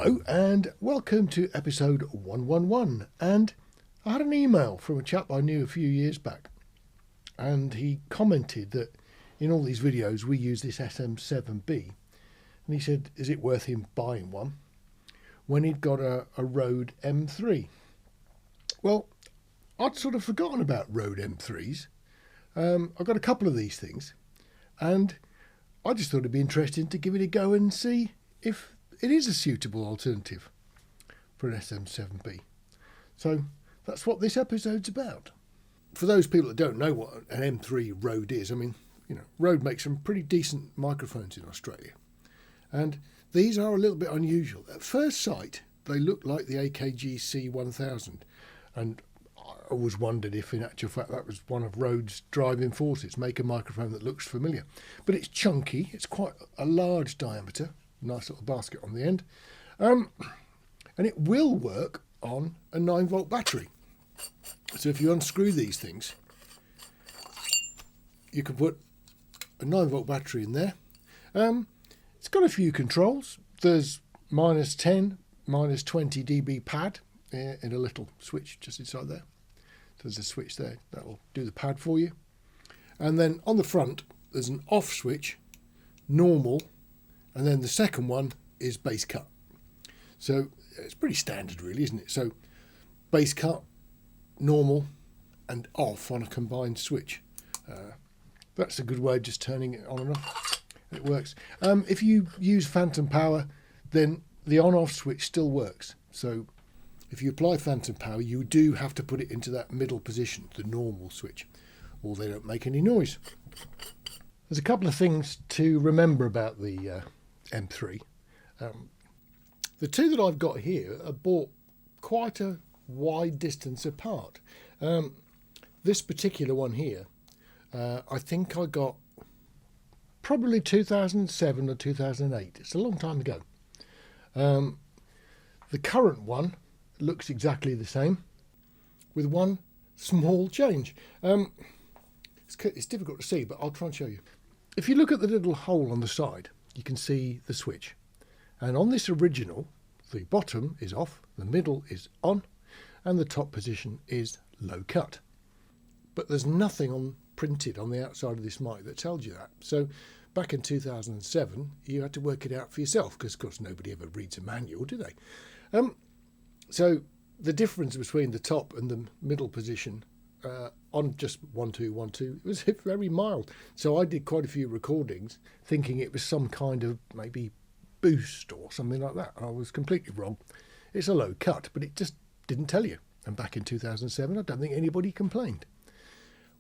Hello and welcome to episode 111, and I had an email from a chap I knew a few years back, and he commented that in all these videos we use this SM7B, and he said is it worth him buying one when he'd got a Rode M3. Well, I'd sort of forgotten about Rode M3s. I've got a couple of these things and I just thought it'd be interesting to give it a go and see if it is a suitable alternative for an SM7B. So that's what this episode's about. For those people that don't know what an M3 Rode is, I mean, Rode makes some pretty decent microphones in Australia. And these are a little bit unusual. At first sight, they look like the AKG C1000. And I always wondered if in actual fact that was one of Rode's driving forces, make a microphone that looks familiar. But it's chunky, it's quite a large diameter. Nice little basket on the end, and it will work on a 9-volt battery. So if you unscrew these things, you can put a 9-volt battery in there. It's got a few controls. There's -10, -20 dB pad in a little switch just inside there. There's a switch there that'll do the pad for you, and then on the front there's an off switch, normal. And then the second one is bass cut. So it's pretty standard really, isn't it? So bass cut, normal and off on a combined switch. That's a good way of just turning it on and off. It works. If you use phantom power, then the on-off switch still works. So if you apply phantom power, you do have to put it into that middle position, the normal switch, or they don't make any noise. There's a couple of things to remember about the M3. The two that I've got here are bought quite a wide distance apart. This particular one here, I think I got probably 2007 or 2008. It's a long time ago. The current one looks exactly the same with one small change. It's difficult to see, but I'll try and show you. If you look at the little hole on the side, you can see the switch. And on this original, the bottom is off, the middle is on, and the top position is low cut. But there's nothing printed on the outside of this mic that tells you that. So back in 2007, you had to work it out for yourself, because of course nobody ever reads a manual, do they? So the difference between the top and the middle position on just 1 2 1 2, it was very mild. So I did quite a few recordings thinking it was some kind of maybe boost or something like that. I was completely wrong. It's a low cut, but it just didn't tell you. And back in 2007, I don't think anybody complained.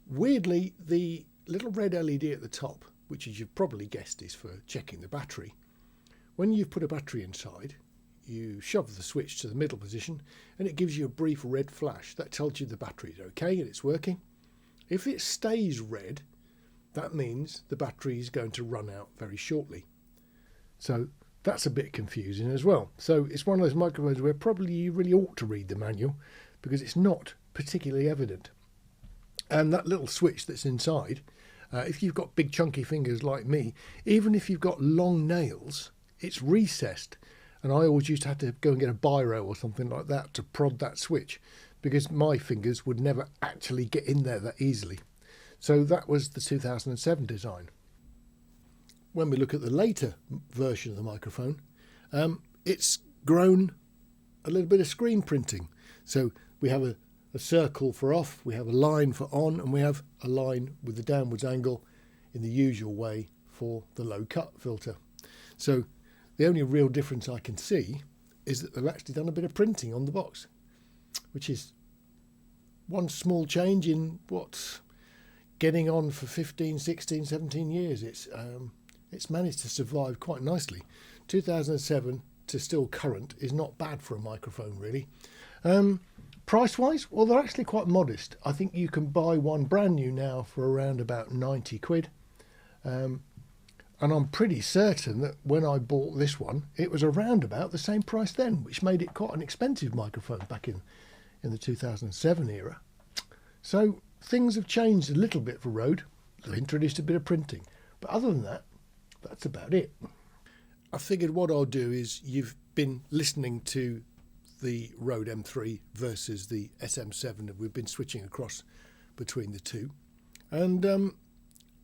Weirdly, the little red LED at the top, which as you've probably guessed is for checking the battery, when you've put a battery inside, you shove the switch to the middle position and it gives you a brief red flash. That tells you the battery's okay and it's working. If it stays red, that means the battery is going to run out very shortly. So that's a bit confusing as well. So it's one of those microphones where probably you really ought to read the manual, because it's not particularly evident. And that little switch that's inside, if you've got big chunky fingers like me, even if you've got long nails, it's recessed. And I always used to have to go and get a biro or something like that to prod that switch, because my fingers would never actually get in there that easily. So that was the 2007 design. When we look at the later version of the microphone, it's grown a little bit of screen printing. So we have a circle for off, we have a line for on, and we have a line with the downwards angle in the usual way for the low cut filter. So the only real difference I can see is that they've actually done a bit of printing on the box, which is one small change in what's getting on for 15, 16, 17 years. It's managed to survive quite nicely. 2007 to still current is not bad for a microphone, really. Price-wise, well, they're actually quite modest. I think you can buy one brand new now for around about 90 quid. And I'm pretty certain that when I bought this one, it was around about the same price then, which made it quite an expensive microphone back in the 2007 era. So things have changed a little bit for Rode. They've introduced a bit of printing. But other than that, that's about it. I figured what I'll do is, you've been listening to the Rode M3 versus the SM7, and we've been switching across between the two, and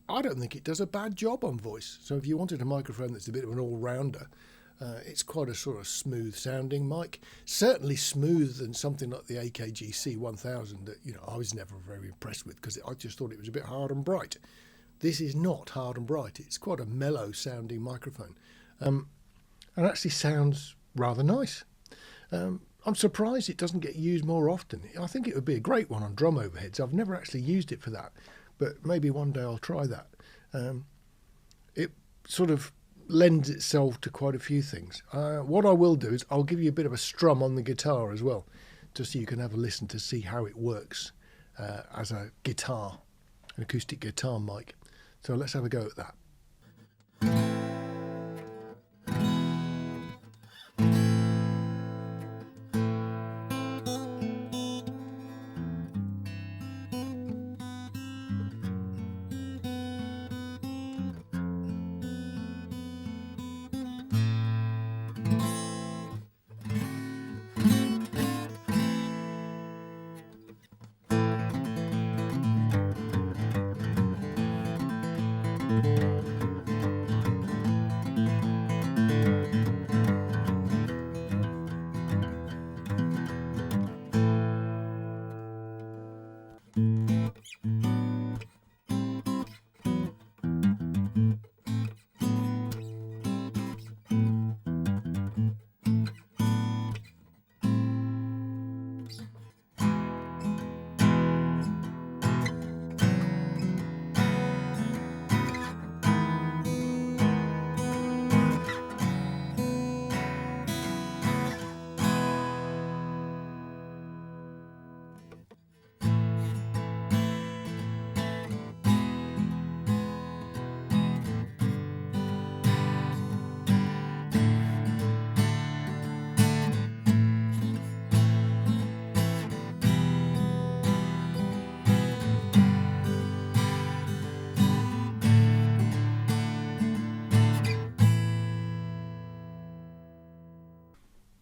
I don't think it does a bad job on voice. So if you wanted a microphone that's a bit of an all-rounder, it's quite a sort of smooth sounding mic, certainly smoother than something like the AKG C1000 that, you know, I was never very impressed with because I just thought it was a bit hard and bright. This is not hard and bright. It's quite a mellow sounding microphone, and actually sounds rather nice. I'm surprised it doesn't get used more often. I think it would be a great one on drum overheads. I've never actually used it for that, but maybe one day I'll try that. It sort of lends itself to quite a few things. What I will do is I'll give you a bit of a strum on the guitar as well, just so you can have a listen to see how it works as a guitar, an acoustic guitar mic. So let's have a go at that.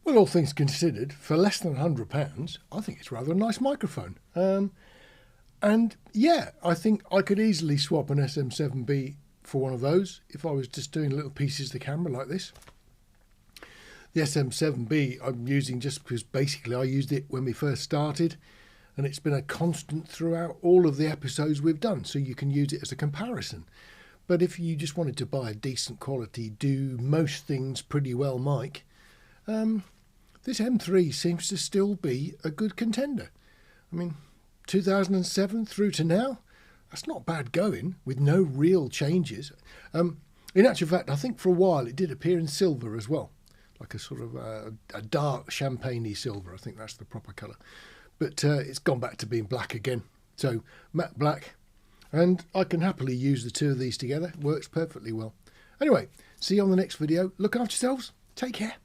Well, all things considered, for less than £100, I think it's rather a nice microphone. And yeah, I think I could easily swap an SM7B for one of those if I was just doing little pieces of the camera like this. The SM7B I'm using just because basically I used it when we first started, and it's been a constant throughout all of the episodes we've done, so you can use it as a comparison. But if you just wanted to buy a decent quality, do most things pretty well mic, this M3 seems to still be a good contender. I mean, 2007 through to now, that's not bad going with no real changes. In actual fact, I think for a while it did appear in silver as well, like a sort of a dark champagne-y silver. I think that's the proper colour. But it's gone back to being black again. So matte black, and I can happily use the two of these together. Works perfectly well. Anyway, see you on the next video. Look after yourselves. Take care.